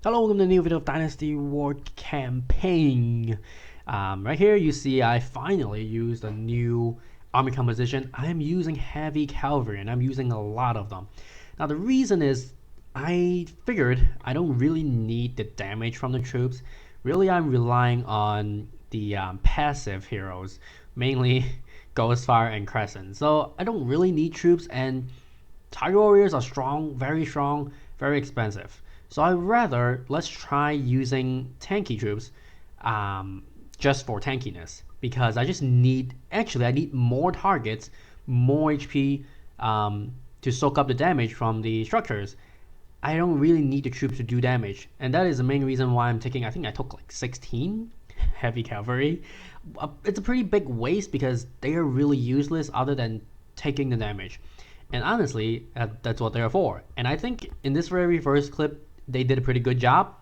Hello, welcome to a new video of Dynasty War Campaign. Right here you see I finally used a new army composition. I'm using heavy cavalry and I'm using a lot of them. Now the reason is I figured I don't really need the damage from the troops. Really I'm relying on the passive heroes, mainly Ghostfire and Crescent. So I don't really need troops, and Tiger Warriors are strong, very expensive. So I'd rather let's try using tanky troops just for tankiness, because I just need, I need more targets, more HP to soak up the damage from the structures. I don't really need the troops to do damage, and that is the main reason why I'm taking, I think I took like 16 heavy cavalry. It's a pretty big waste because they are really useless other than taking the damage. And honestly, that's what they're for. And I think in this very first clip, they did a pretty good job.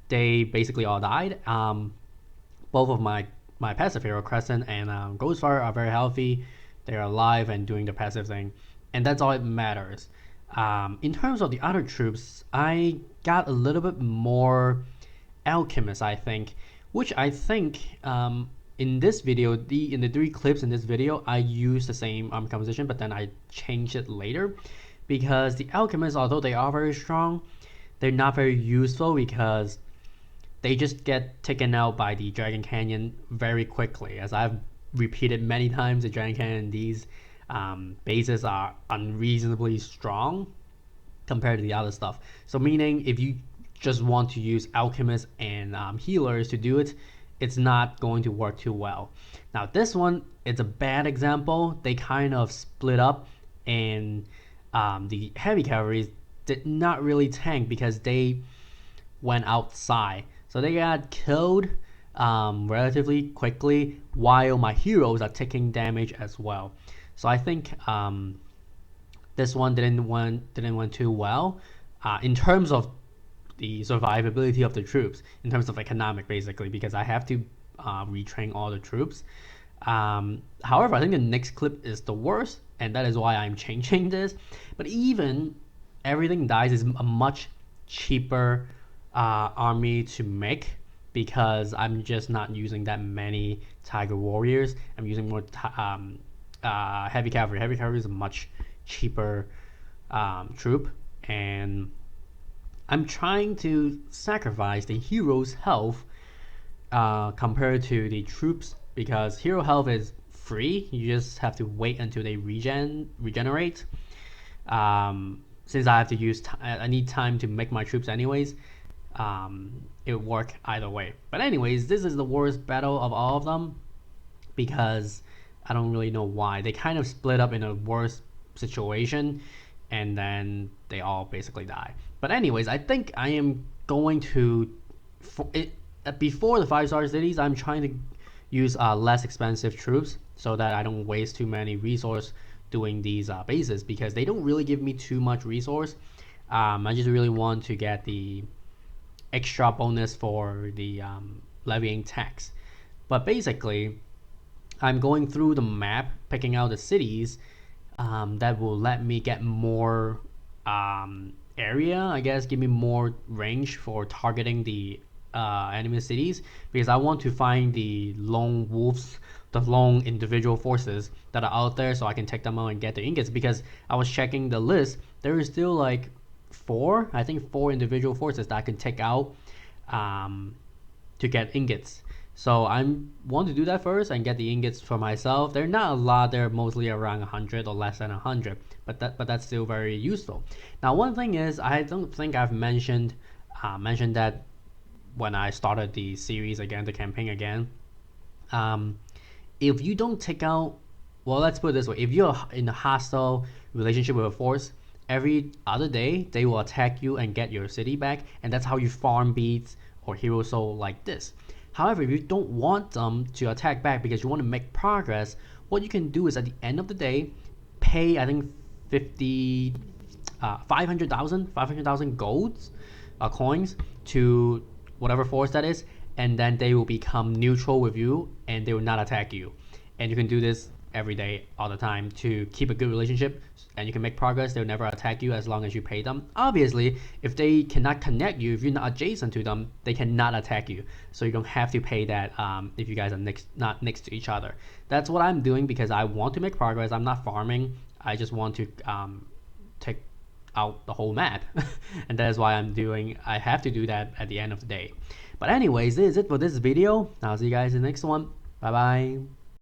They basically all died. Both of my passive hero, Crescent and Ghostfire, are very healthy. They're alive and doing the passive thing. And that's all that matters. In terms of the other troops, I got a little bit more Alchemist, I think. Which I think in this video, in the 3 clips in this video, I used the same composition, but then I changed it later, because the alchemists, although they are very strong, they're not very useful because they just get taken out by the Dragon Canyon very quickly. As I've repeated many times, the Dragon Canyon, these bases are unreasonably strong compared to the other stuff. So meaning if you just want to use alchemists and healers to do it, it's not going to work too well. Now this one, it's a bad example. They kind of split up, and the heavy cavalry did not really tank because they went outside. So they got killed relatively quickly, while my heroes are taking damage as well. So I think this one didn't went too well in terms of the survivability of the troops, in terms of economic, basically, because I have to retrain all the troops. However, I think the next clip is the worst, and that is why I'm changing this. But even Everything Dies is a much cheaper army to make, because I'm just not using that many Tiger Warriors. I'm using more heavy cavalry. Heavy cavalry is a much cheaper troop, and I'm trying to sacrifice the hero's health compared to the troops, because hero health is free. You just have to wait until they regenerate. Since I have to I need time to make my troops anyways. It would work either way. But anyways, this is the worst battle of all of them, because I don't really know why. They kind of split up in a worse situation, and then they all basically die. But anyways, I think I am going to, before the 5-star cities, I'm trying to use less expensive troops so that I don't waste too many resource doing these bases, because they don't really give me too much resource. I just really want to get the extra bonus for the levying tax. But basically, I'm going through the map, picking out the cities that will let me get more area, I guess, give me more range for targeting the enemy cities, because I want to find the lone wolves, the lone individual forces that are out there, so I can take them out and get the ingots. Because I was checking the list, there is still like 4 individual forces that I can take out to get ingots. So I want to do that first and get the ingots for myself. They're not a lot, they're mostly around 100 or less than 100, but that's still very useful. Now one thing is, I don't think I've mentioned that when I started the series again, the campaign again. If you don't take out, well, let's put it this way: if you're in a hostile relationship with a force, every other day they will attack you and get your city back, and that's how you farm beats or hero soul like this. However, if you don't want them to attack back because you want to make progress, what you can do is at the end of the day, pay, I think 500,000 golds, coins, to whatever force that is, and then they will become neutral with you and they will not attack you. And you can do this every day, all the time, to keep a good relationship, and you can make progress. They'll never attack you as long as you pay them. Obviously, if they cannot connect you, if you're not adjacent to them, they cannot attack you. So you don't have to pay that if you guys are not next to each other. That's what I'm doing because I want to make progress. I'm not farming. I just want to take out the whole map. And that is why I have to do that at the end of the day. But anyways, this is it for this video. I'll see you guys in the next one. Bye bye.